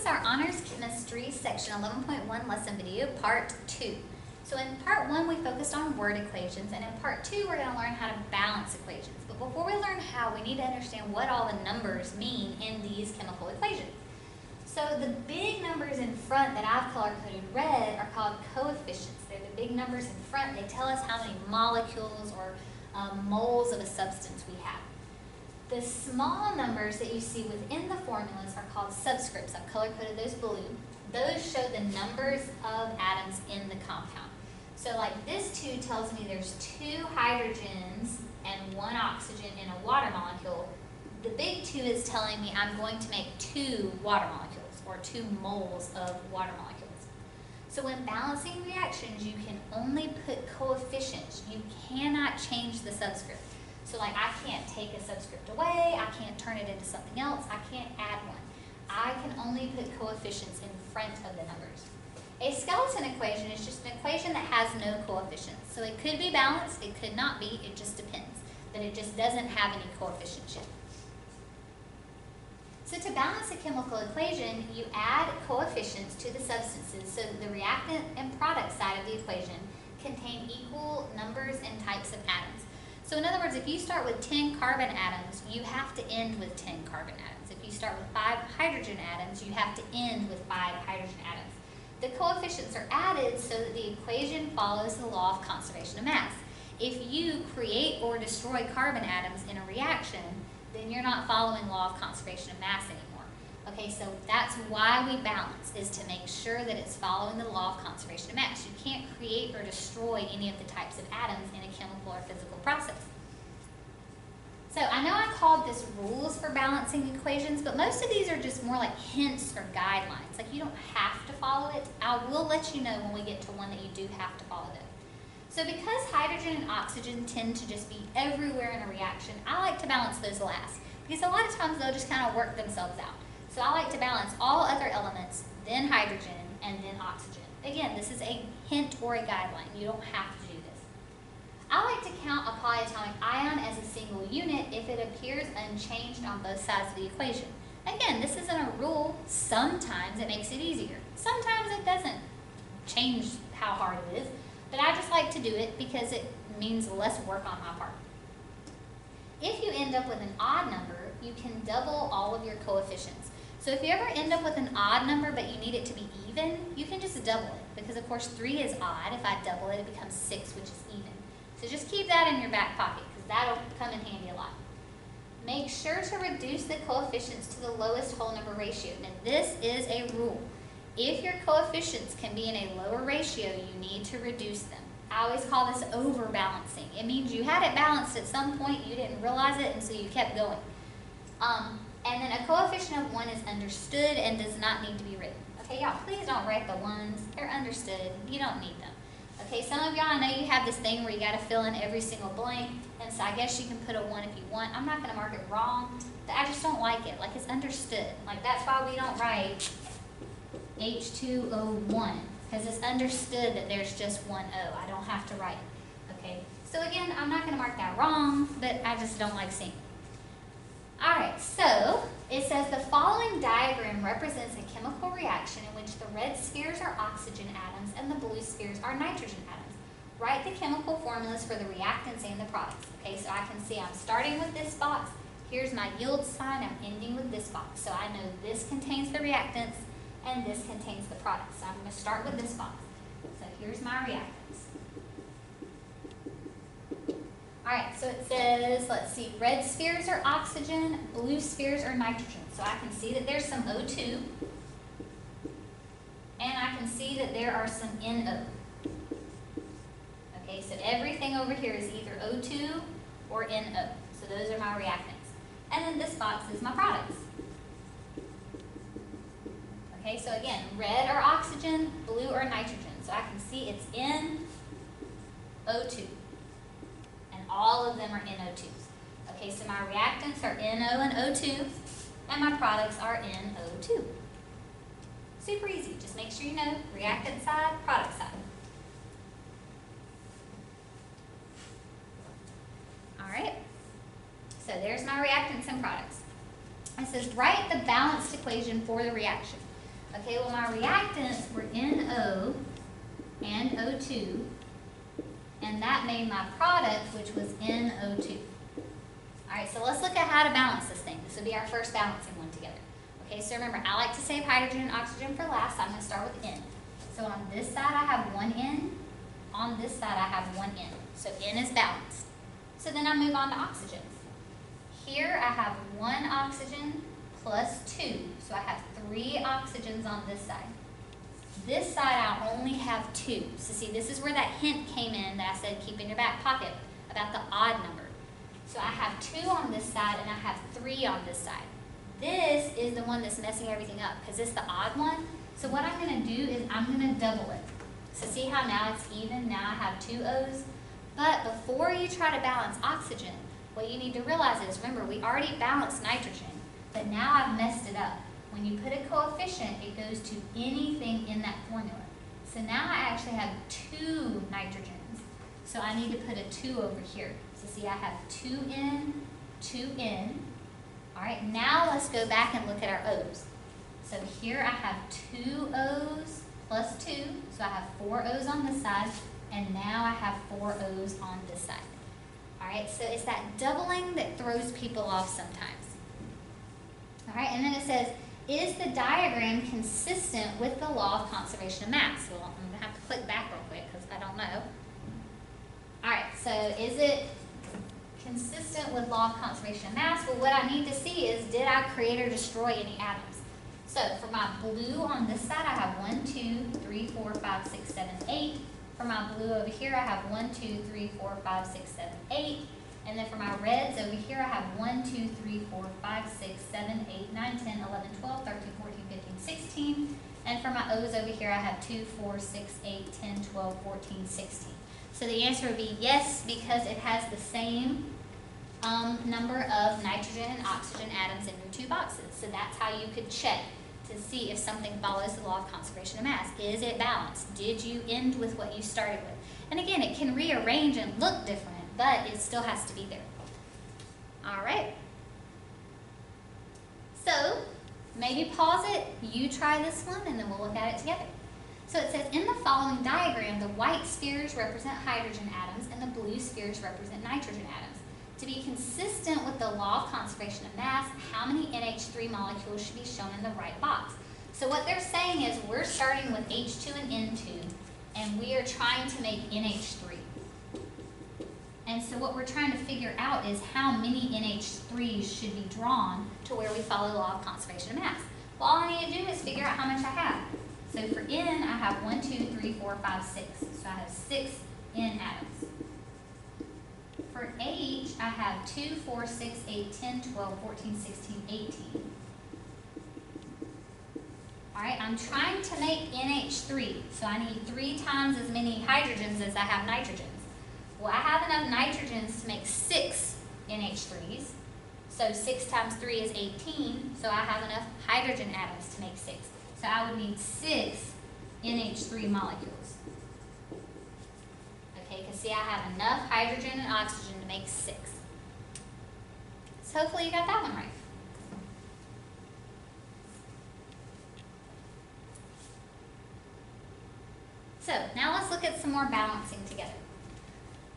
is our Honors Chemistry Section 11.1 lesson video, Part 2. So in Part 1 we focused on word equations, and in Part 2 we're going to learn how to balance equations. But before we learn how, we need to understand what all the numbers mean in these chemical equations. So the big numbers in front that I've color-coded red are called coefficients. They're the big numbers in front. They tell us how many molecules or moles of a substance we have. The small numbers that you see within the formulas are called subscripts. I've color-coded those blue. Those show the numbers of atoms in the compound. So like this 2 tells me there's 2 hydrogens and 1 oxygen in a water molecule. The big 2 is telling me I'm going to make 2 water molecules, or 2 moles of water molecules. So when balancing reactions, you can only put coefficients. You cannot change the subscript. So like I can't take a subscript away, I can't turn it into something else, I can't add one. I can only put coefficients in front of the numbers. A skeleton equation is just an equation that has no coefficients. So it could be balanced, it could not be, it just depends. But it just doesn't have any coefficients yet. So to balance a chemical equation, you add coefficients to the substances so that the reactant and product side of the equation contain equal numbers and types of atoms. So in other words, if you start with 10 carbon atoms, you have to end with 10 carbon atoms. If you start with 5 hydrogen atoms, you have to end with 5 hydrogen atoms. The coefficients are added so that the equation follows the law of conservation of mass. If you create or destroy carbon atoms in a reaction, then you're not following law of conservation of mass anymore. Okay, so that's why we balance, is to make sure that it's following the law of conservation of mass. You can't create or destroy any of the types of atoms in a chemical or physical process. So I know I called this rules for balancing equations, but most of these are just more like hints or guidelines. Like you don't have to follow it. I will let you know when we get to one that you do have to follow it. So because hydrogen and oxygen tend to just be everywhere in a reaction, I like to balance those last. Because a lot of times they'll just kind of work themselves out. So I like to balance all other elements, then hydrogen, and then oxygen. Again, this is a hint or a guideline. You don't have to do this. I like to count a polyatomic ion as a single unit if it appears unchanged on both sides of the equation. Again, this isn't a rule. Sometimes it makes it easier. Sometimes it doesn't change how hard it is. But I just like to do it because it means less work on my part. If you end up with an odd number, you can double all of your coefficients. So if you ever end up with an odd number but you need it to be even, you can just double it. Because of course 3 is odd. If I double it, it becomes 6, which is even. So just keep that in your back pocket because that'll come in handy a lot. Make sure to reduce the coefficients to the lowest whole number ratio. Now this is a rule. If your coefficients can be in a lower ratio, you need to reduce them. I always call this overbalancing. It means you had it balanced at some point, you didn't realize it, and so you kept going. And then a coefficient of 1 is understood and does not need to be written. Okay, y'all, please don't write the 1s. They're understood. You don't need them. Okay, some of y'all, I know you have this thing where you got to fill in every single blank, and so I guess you can put a 1 if you want. I'm not going to mark it wrong, but I just don't like it. Like, it's understood. Like, that's why we don't write H2O1, because it's understood that there's just one O. I don't have to write it. Okay, so again, I'm not going to mark that wrong, but I just don't like seeing it. Alright, so it says the following diagram represents a chemical reaction in which the red spheres are oxygen atoms and the blue spheres are nitrogen atoms. Write the chemical formulas for the reactants and the products. Okay, so I can see I'm starting with this box. Here's my yield sign. I'm ending with this box. So I know this contains the reactants and this contains the products. So I'm going to start with this box. So here's my reactants. Alright, so it says, let's see, red spheres are oxygen, blue spheres are nitrogen. So I can see that there's some O2, and I can see that there are some NO. Okay, so everything over here is either O2 or NO. So those are my reactants. And then this box is my products. Okay, so again, red are oxygen, blue are nitrogen. So I can see it's NO2. All of them are NO2s. Okay, so my reactants are NO and O2, and my products are NO2. Super easy. Just make sure you know reactant side, product side. All right, so there's my reactants and products. It says write the balanced equation for the reaction. Okay, well my reactants were NO and O2, and that made my product, which was NO2. All right, so let's look at how to balance this thing. This would be our first balancing one together. Okay, so remember, I like to save hydrogen and oxygen for last, so I'm going to start with N. So on this side I have one N, on this side I have one N. So N is balanced. So then I move on to oxygens. Here I have one oxygen plus 2, so I have 3 oxygens on this side. This side I only have 2. So see, this is where that hint came in that I said keep in your back pocket about the odd number. So I have 2 on this side and I have 3 on this side. This is the one that's messing everything up because it's the odd one. So what I'm going to do is I'm going to double it. So see how now it's even? Now I have 2 O's. But before you try to balance oxygen, what you need to realize is, remember, we already balanced nitrogen, but now I've messed it up. When you put a coefficient, it goes to anything in that formula. So now I actually have 2 nitrogens. So I need to put a 2 over here. So see, I have 2N, 2N. All right, now let's go back and look at our O's. So here I have 2 O's plus 2. So I have 4 O's on this side, and now I have 4 O's on this side. All right, so it's that doubling that throws people off sometimes. All right, and then it says, is the diagram consistent with the law of conservation of mass? Well, I'm going to have to click back real quick because I don't know. All right, so is it consistent with law of conservation of mass? Well, what I need to see is, did I create or destroy any atoms? So for my blue on this side, I have 1, 2, 3, 4, 5, 6, 7, 8. For my blue over here, I have 1, 2, 3, 4, 5, 6, 7, 8. And then for my reds over here, I have 1, 2, 3, 4, 5, 6, 7, 8, 9, 10, 11, 12, 13, 14, 15, 16. And for my O's over here, I have 2, 4, 6, 8, 10, 12, 14, 16. So the answer would be yes, because it has the same number of nitrogen and oxygen atoms in your 2 boxes. So that's how you could check to see if something follows the law of conservation of mass. Is it balanced? Did you end with what you started with? And again, it can rearrange and look different, but it still has to be there. All right. So maybe pause it, you try this one, and then we'll look at it together. So it says, in the following diagram, the white spheres represent hydrogen atoms and the blue spheres represent nitrogen atoms. To be consistent with the law of conservation of mass, how many NH3 molecules should be shown in the right box? So what they're saying is we're starting with H2 and N2, and we are trying to make NH3. And so what we're trying to figure out is how many NH3s should be drawn to where we follow the law of conservation of mass. Well, all I need to do is figure out how much I have. So for N, I have 1, 2, 3, 4, 5, 6. So I have 6 N atoms. For H, I have 2, 4, 6, 8, 10, 12, 14, 16, 18. All right, I'm trying to make NH3, so I need 3 times as many hydrogens as I have nitrogens. Well, I have enough nitrogens to make 6 NH3s. So 6 times 3 is 18, so I have enough hydrogen atoms to make 6. So I would need 6 NH3 molecules. Okay, because see, I have enough hydrogen and oxygen to make 6. So hopefully you got that one right. So now let's look at some more balancing together.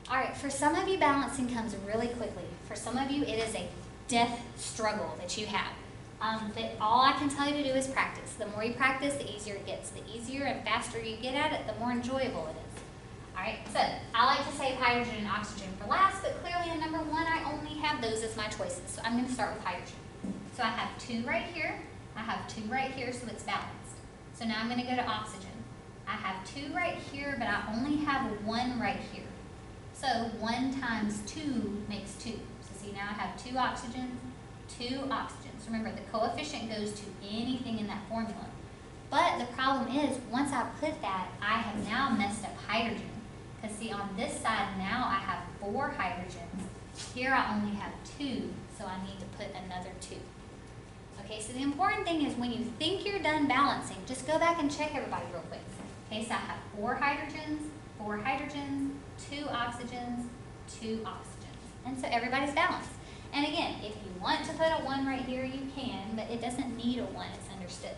All right, for some of you, balancing comes really quickly. For some of you, it is a death struggle that you have. That all I can tell you to do is practice. The more you practice, the easier it gets. The easier and faster you get at it, the more enjoyable it is. All right, so I like to save hydrogen and oxygen for last, but clearly in number 1, I only have those as my choices. So I'm going to start with hydrogen. So I have 2 right here. I have 2 right here, so it's balanced. So now I'm going to go to oxygen. I have 2 right here, but I only have 1 right here. So 1 times 2 makes 2. So see, now I have 2 oxygens, 2 oxygens. Remember, the coefficient goes to anything in that formula. But the problem is, once I put that, I have now messed up hydrogen. Because see, on this side now I have 4 hydrogens. Here I only have 2, so I need to put another 2. Okay, so the important thing is when you think you're done balancing, just go back and check everybody real quick. Okay, so I have 4 hydrogens, 4 hydrogens, 2 oxygens, 2 oxygens. And so everybody's balanced. And again, if you want to put a 1 right here, you can, but it doesn't need a 1, it's understood.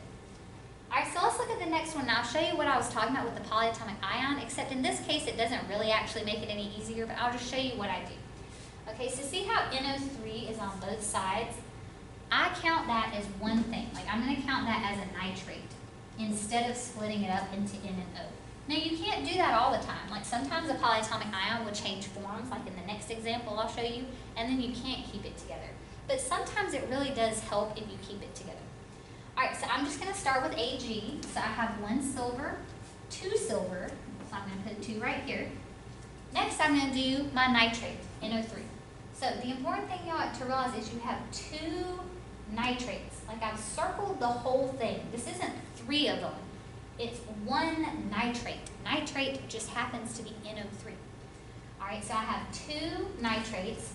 Alright, so let's look at the next one. Now I'll show you what I was talking about with the polyatomic ion, except in this case it doesn't really actually make it any easier, but I'll just show you what I do. Okay, so see how NO3 is on both sides? I count that as one thing. Like I'm going to count that as a nitrate instead of splitting it up into N and O. Now you can't do that all the time. Like sometimes a polyatomic ion will change forms, like in the next example I'll show you, and then you can't keep it together. But sometimes it really does help if you keep it together. Alright, so I'm just going to start with Ag. So I have 1 silver, 2 silver, so I'm going to put 2 right here. Next I'm going to do my nitrate, NO3. So the important thing you ought to realize is you have 2 nitrates. Like I've circled the whole thing. This isn't 3 of them. It's 1 nitrate. Nitrate just happens to be NO3. Alright, so I have 2 nitrates.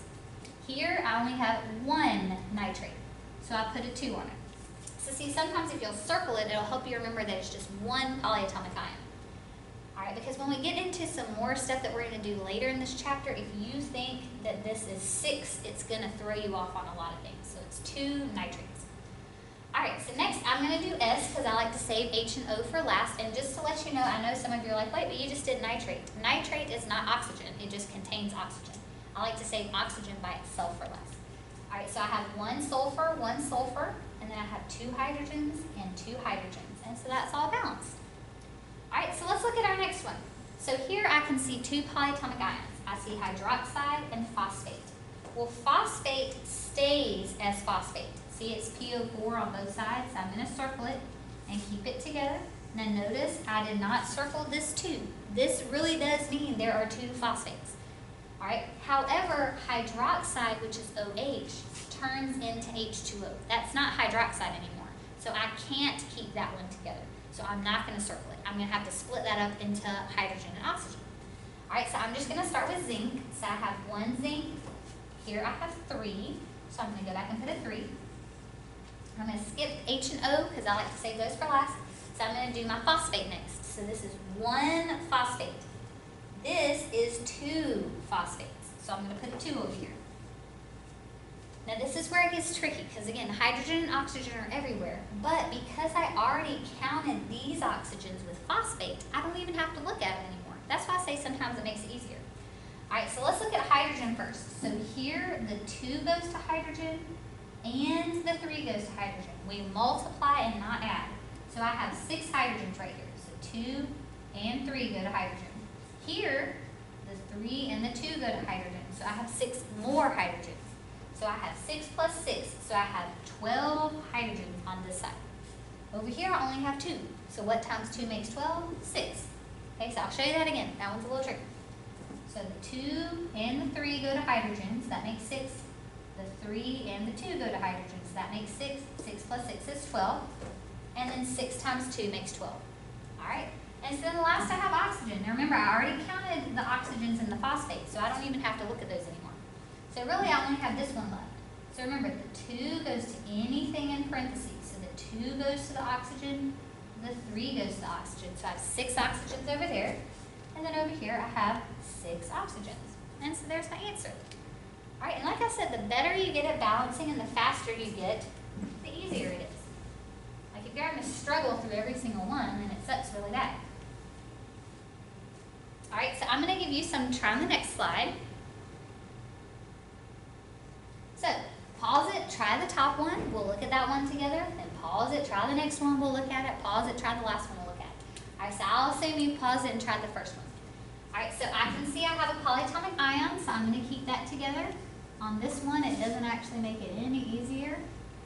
Here I only have 1 nitrate. So I put a 2 on it. So see, sometimes if you'll circle it, it'll help you remember that it's just 1 polyatomic ion. Alright, because when we get into some more stuff that we're going to do later in this chapter, if you think that this is 6, it's going to throw you off on a lot of things. So it's 2 nitrates. Alright, so next I'm going to do S because I like to save H and O for last. And just to let you know, I know some of you are like, wait, but you just did nitrate. Nitrate is not oxygen. It just contains oxygen. I like to save oxygen by itself for last. Alright, so I have 1 sulfur, and then I have 2 hydrogens and 2 hydrogens. And so that's all balanced. Alright, so let's look at our next one. So here I can see 2 polyatomic ions. I see hydroxide and phosphate. Well, phosphate stays as phosphate. See, it's PO4 on both sides, so I'm going to circle it and keep it together. Now notice I did not circle this 2. This really does mean there are 2 phosphates. Alright, however, hydroxide, which is OH, turns into H2O. That's not hydroxide anymore, so I can't keep that one together. So I'm not going to circle it. I'm going to have to split that up into hydrogen and oxygen. Alright, so I'm just going to start with zinc. So I have 1 zinc. Here I have 3. So I'm going to go back and put a 3. I'm going to skip H and O because I like to save those for last. So I'm going to do my phosphate next. So this is 1 phosphate. This is 2 phosphates. So I'm going to put a 2 over here. Now this is where it gets tricky because again, hydrogen and oxygen are everywhere, but because I already counted these oxygens with phosphate, I don't even have to look at it anymore. That's why I say sometimes it makes it easier. Alright, so let's look at hydrogen first. So here the 2 goes to hydrogen and the 3 goes to hydrogen. We multiply and not add. So I have 6 hydrogens right here. So 2 and 3 go to hydrogen. Here, the 3 and the 2 go to hydrogen. So I have 6 more hydrogens. So I have 6 plus 6, so I have 12 hydrogens on this side. Over here I only have 2. So what times 2 makes 12? 6. Okay, so I'll show you that again. That one's a little tricky. So the 2 and the 3 go to hydrogens, that makes 6. The 3 and the 2 go to hydrogens, that makes 6. 6 plus 6 is 12. And then 6 times 2 makes 12. Alright, and so then last I have oxygen. Now remember, I already counted the oxygens and the phosphate, so I don't even have to look at those anymore. So really I only have this one left. So remember, the 2 goes to anything in parentheses. So the 2 goes to the oxygen, the 3 goes to the oxygen. So I have 6 oxygens over there. And then over here I have 6 oxygens. And so there's my answer. Alright, and like I said, the better you get at balancing and the faster you get, the easier it is. Like if you're having to struggle through every single one, then it sucks really bad. Alright, so I'm going to give you some, try on the next slide. So, pause it, try the top one, we'll look at that one together, then pause it, try the next one, we'll look at it, pause it, try the last one, we'll look at it. Alright, so I'll assume you pause it and try the first one. Alright, so I can see I have a polyatomic ion, so I'm going to keep that together. On this one, it doesn't actually make it any easier,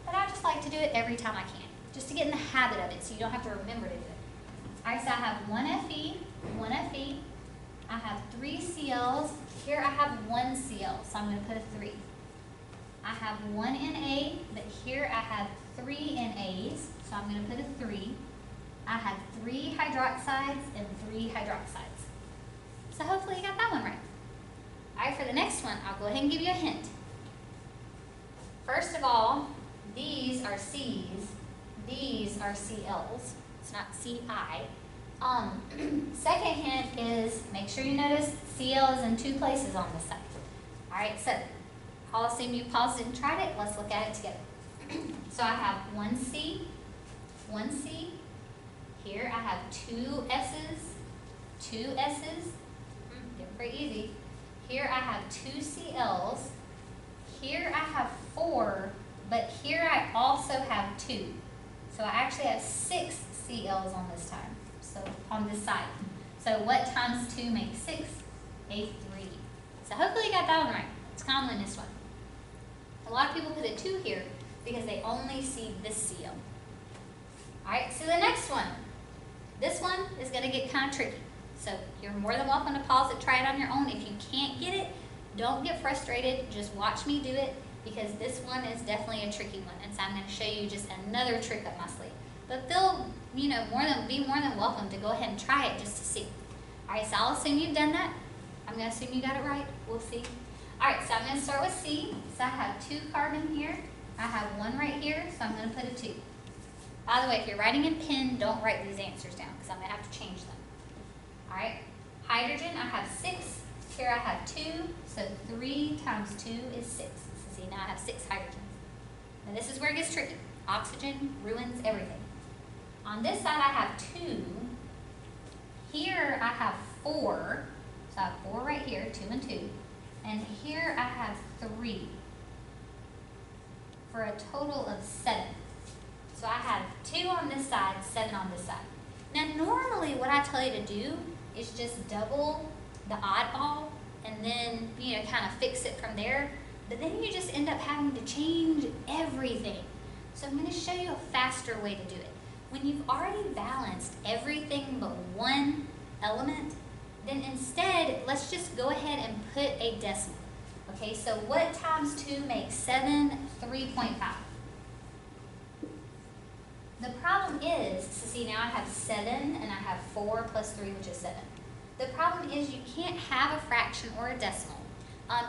but I just like to do it every time I can, just to get in the habit of it so you don't have to remember to do it. Alright, so I have 1 Fe, 1 Fe, I have 3 Cls, here I have 1 Cl, so I'm going to put a 3. I have 1 Na, but here I have 3 Nas, so I'm going to put a 3. I have 3 hydroxides and 3 hydroxides. So hopefully you got that one right. Alright, for the next one, I'll go ahead and give you a hint. First of all, these are Cs, these are Cls, it's not Ci. Second hint is, make sure you notice Cl is in 2 places on this side. Alright, so I'll assume you paused it and tried it. Let's look at it together. So I have 1C, 1C, Here I have two S's, get pretty easy. Here I have two Cl's. Here I have 4, but here I also have 2. So I actually have 6 Cl's on this time, so on this side. So what times 2 makes 6? A 3. So hopefully you got that one right. It's common in this one. A lot of people put a 2 here because they only see this Cl. Alright, so the next one. This one is going to get kind of tricky. So you're more than welcome to pause it, try it on your own. If you can't get it, don't get frustrated. Just watch me do it because this one is definitely a tricky one. And so I'm going to show you just another trick up my sleeve. But feel, be more than welcome to go ahead and try it just to see. Alright, so I'll assume you've done that. I'm going to assume you got it right. We'll see. Alright, so I'm going to start with C. So I have 2 carbon here. I have 1 right here, so I'm going to put a 2. By the way, if you're writing in pen, don't write these answers down because I'm going to have to change them. Alright, hydrogen, I have 6. Here I have 2, so 3 times 2 is 6. So see, now I have 6 hydrogens. Now this is where it gets tricky. Oxygen ruins everything. On this side I have 2. Here I have 4. So I have 4 right here, 2 and 2. And here I have 3. For a total of 7. So I have 2 on this side, 7 on this side. Now normally what I tell you to do is just double the oddball and then, kind of fix it from there. But then you just end up having to change everything. So I'm going to show you a faster way to do it. When you've already balanced everything but one element, then instead, let's just go ahead and put a decimal. Okay, so what times 2 makes 7? 3.5. The problem is, so see now I have 7 and I have 4 plus 3, which is 7. The problem is you can't have a fraction or a decimal.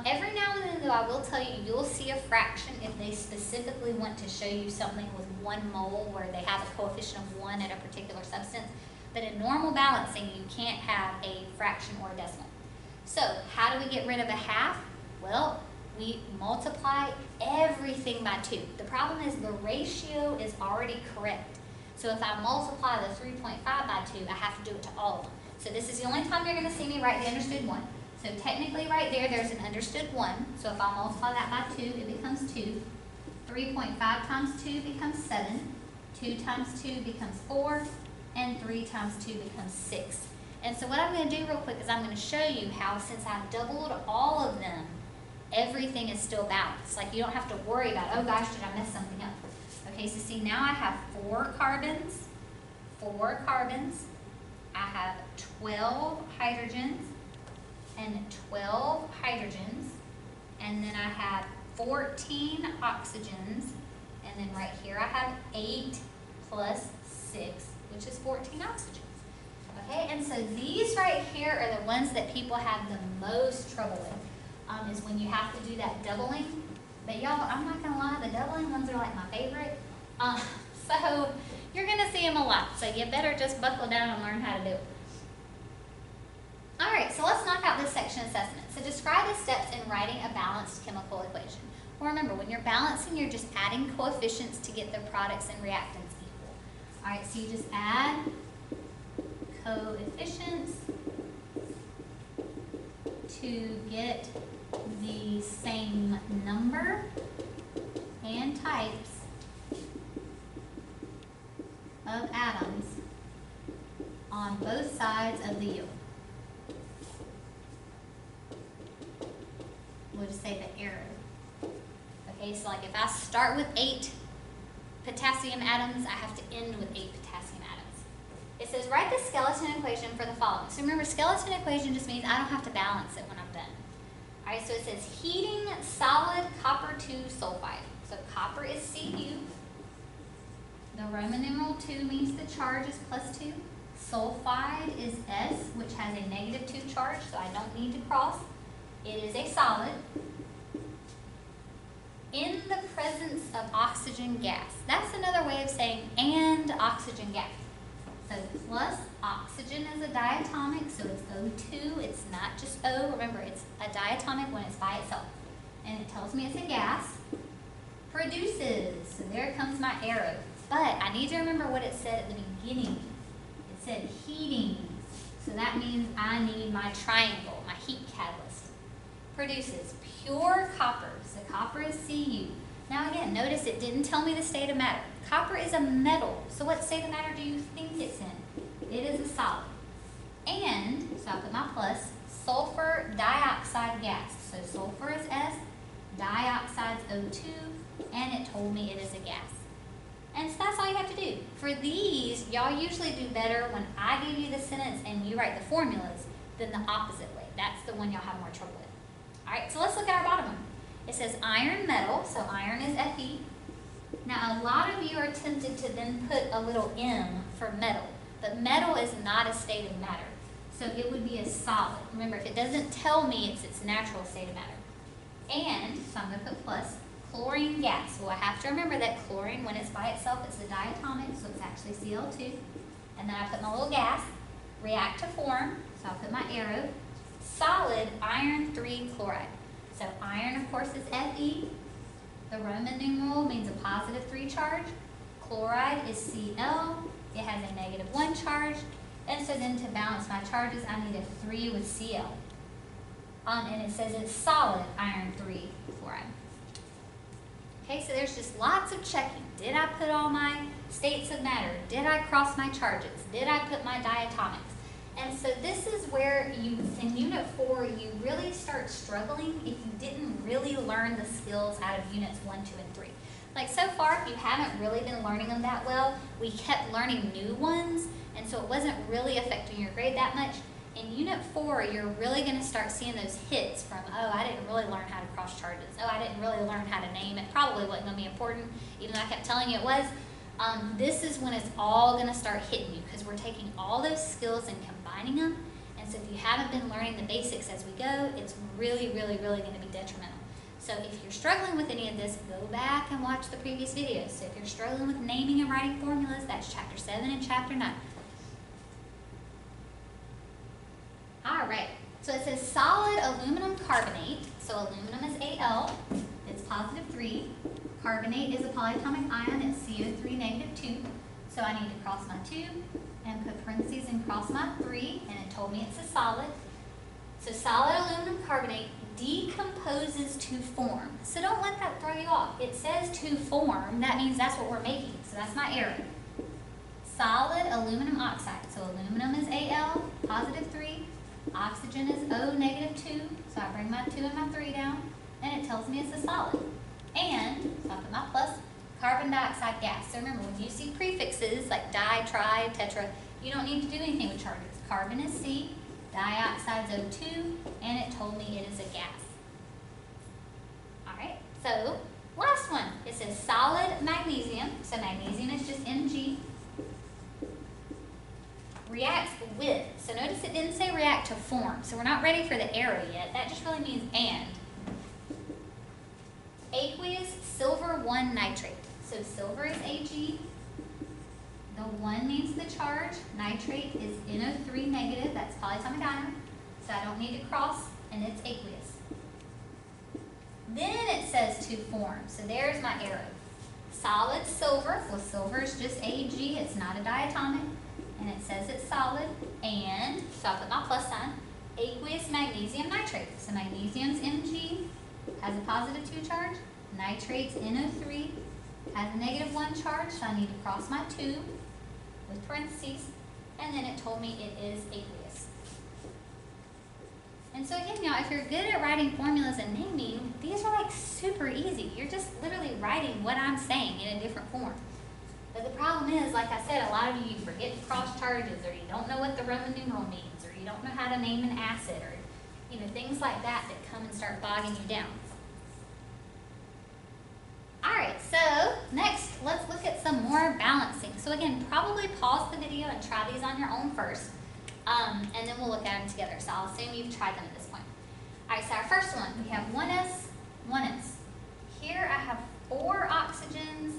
Every now and then though I will tell you, you'll see a fraction if they specifically want to show you something with 1 mole where they have a coefficient of 1 at a particular substance. But in normal balancing, you can't have a fraction or a decimal. So how do we get rid of a half? Well, we multiply everything by 2. The problem is the ratio is already correct. So if I multiply the 3.5 by 2, I have to do it to all of them. So this is the only time you're going to see me write the understood 1. So technically right there, there's an understood 1. So if I multiply that by 2, it becomes 2. 3.5 times 2 becomes 7. 2 times 2 becomes 4. And 3 times 2 becomes 6. And so what I'm going to do real quick is I'm going to show you how, since I've doubled all of them, everything is still balanced. Like you don't have to worry about, oh gosh, did I mess something up? Okay, so see now I have 4 carbons, I have 12 hydrogens, and 12 hydrogens, and then I have 14 oxygens, and then right here I have 8 plus 6, which is 14 oxygens. Okay, and so these right here are the ones that people have the most trouble with. Is when you have to do that doubling. But y'all, I'm not going to lie, the doubling ones are like my favorite. So you're going to see them a lot. So you better just buckle down and learn how to do it. Alright, so let's knock out this section assessment. So describe the steps in writing a balanced chemical equation. Well, remember, when you're balancing, you're just adding coefficients to get the products and reactants equal. Alright, so you just add coefficients to get the same number and types of atoms on both sides of the yield. We'll just say the arrow. Okay, so like if I start with 8 potassium atoms, I have to end with 8 potassium atoms. It says write the skeleton equation for the following. So remember, skeleton equation just means I don't have to balance it when I'm done. Alright, so it says heating solid copper 2 sulfide. So copper is Cu. The Roman numeral 2 means the charge is plus 2. Sulfide is S, which has a negative 2 charge, so I don't need to cross. It is a solid. In the presence of oxygen gas. That's another way of saying and oxygen gas. So plus oxygen is a diatomic, so it's O2. It's not just O. Remember, it's a diatomic when it's by itself. And it tells me it's a gas. Produces. So there comes my arrow. But I need to remember what it said at the beginning. said heating. So that means I need my triangle, my heat catalyst. Produces pure copper. So copper is Cu. Now again, notice it didn't tell me the state of matter. Copper is a metal. So what state of matter do you think it's in? It is a solid. And, so I'll put my plus, sulfur dioxide gas. So sulfur is S, dioxide is O2, and it told me it is a gas. And so that's all you have to do. For these, y'all usually do better when I give you the sentence and you write the formulas than the opposite way. That's the one y'all have more trouble with. All right, so let's look at our bottom one. It says iron metal, so iron is Fe. Now, a lot of you are tempted to then put a little M for metal, but metal is not a state of matter. So it would be a solid. Remember, if it doesn't tell me it's its natural state of matter. And, so I'm going to put plus, chlorine gas. Well, I have to remember that chlorine, when it's by itself, it's a diatomic, so it's actually Cl2. And then I put my little gas, react to form, so I'll put my arrow, solid iron 3 chloride. So iron, of course, is Fe. The Roman numeral means a positive 3 charge. Chloride is Cl. It has a negative 1 charge. And so then to balance my charges, I need a 3 with Cl. And it says it's solid iron 3 chloride. Okay, so there's just lots of checking. Did I put all my states of matter? Did I cross my charges? Did I put my diatomics? And so this is where you, in Unit 4, you really start struggling if you didn't really learn the skills out of Units 1, 2, and 3. Like so far, if you haven't really been learning them that well, we kept learning new ones, and so it wasn't really affecting your grade that much. In Unit 4, you're really going to start seeing those hits from, oh, I didn't really learn how to cross charges. Oh, I didn't really learn how to name. It probably wasn't going to be important, even though I kept telling you it was. This is when it's all going to start hitting you, because we're taking all those skills and combining them. And so if you haven't been learning the basics as we go, it's really, really, really going to be detrimental. So if you're struggling with any of this, go back and watch the previous videos. So if you're struggling with naming and writing formulas, that's Chapter 7 and Chapter 9. All right, so it says solid aluminum carbonate. So aluminum is Al, it's positive 3. Carbonate is a polyatomic ion, it's CO3 negative 2. So I need to cross my 2 and put parentheses and cross my 3, and it told me it's a solid. So solid aluminum carbonate decomposes to form. So don't let that throw you off. It says to form, that means that's what we're making. So that's my arrow. Solid aluminum oxide. So aluminum is Al, positive 3. Oxygen is O, negative 2. So I bring my 2 and my 3 down, and it tells me it's a solid. And, so I put my plus, carbon dioxide gas. So remember, when you see prefixes like di, tri, tetra, you don't need to do anything with charges. Carbon is C, dioxide is O2, and it told me it is a gas. Alright, so last one. It says solid magnesium. So magnesium is just Mg. Reacts with. So notice it didn't say react to form. So we're not ready for the arrow yet. That just really means and. Aqueous silver 1 nitrate. So silver is Ag. The 1 means the charge. Nitrate is NO3 negative. That's polyatomic ion. So I don't need to cross, and it's aqueous. Then it says to form. So there's my arrow. Solid silver. Well, silver is just Ag. It's not a diatomic. And it says it's solid. And, so I'll put my plus sign. Aqueous magnesium nitrate. So magnesium's Mg. Has a positive 2 charge. Nitrate's NO3 has a negative 1 charge, so I need to cross my 2 with parentheses, and then it told me it is aqueous. And so again, y'all, if you're good at writing formulas and naming, these are like super easy. You're just literally writing what I'm saying in a different form. But the problem is, like I said, a lot of you forget to cross charges, or you don't know what the Roman numeral means, or you don't know how to name an acid, or things like that come and start bogging you down. Alright, so next, let's look at some more balancing. So again, probably pause the video and try these on your own first, and then we'll look at them together. So I'll assume you've tried them at this point. Alright, so our first one, we have 1s, 1s. Here I have 4 oxygens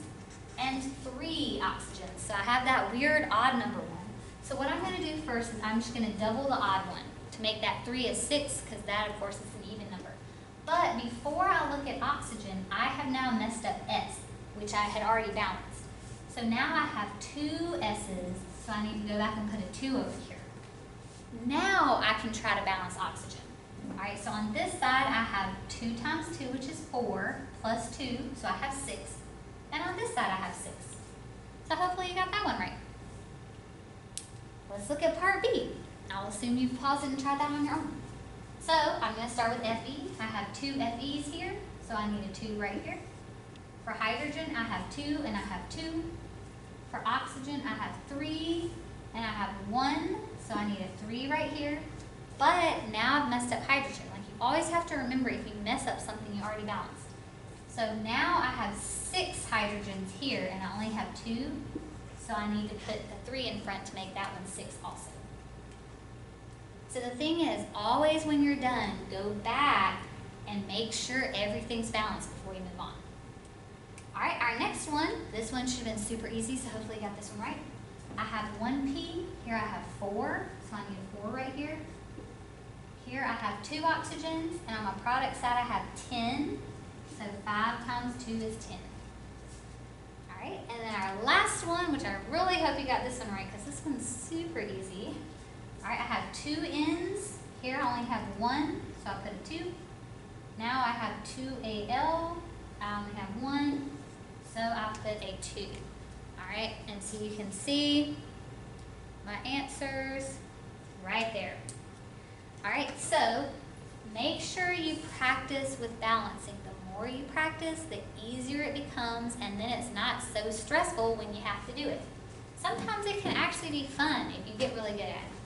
and 3 oxygens. So I have that weird odd number one. So what I'm going to do first is I'm just going to double the odd one to make that 3 a 6, because that, of course, is an even number. But before I look at oxygen, I have now messed up S, which I had already balanced. So now I have 2 S's so I need to go back and put a 2 over here. Now I can try to balance oxygen. All right, so on this side I have 2 times 2, which is 4, plus 2, so I have 6. And on this side I have 6. So hopefully you got that one right. Let's look at part B. I'll assume you've paused it and tried that on your own. So I'm going to start with Fe. I have 2 Fe's here, so I need a 2 right here. For hydrogen, I have 2 and I have 2. For oxygen, I have 3 and I have 1, so I need a 3 right here. But now I've messed up hydrogen. Like, you always have to remember if you mess up something you already balanced. So now I have 6 hydrogens here and I only have 2, so I need to put the 3 in front to make that one 6 also. So the thing is, always when you're done, go back and make sure everything's balanced before you move on. All right, our next one, this one should have been super easy, so hopefully you got this one right. I have 1P, here I have 4, so I need a 4 right here. Here I have 2 oxygens, and on my product side I have 10, so 5 times 2 is 10. All right, and then our last one, which I really hope you got this one right, because this one's super easy. All right, I have 2 N's. Here I only have 1, so I put a 2. Now I have 2Al. I only have 1, so I put a 2. All right, and so you can see my answers right there. All right, so make sure you practice with balancing. The more you practice, the easier it becomes, and then it's not so stressful when you have to do it. Sometimes it can actually be fun if you get really good at it.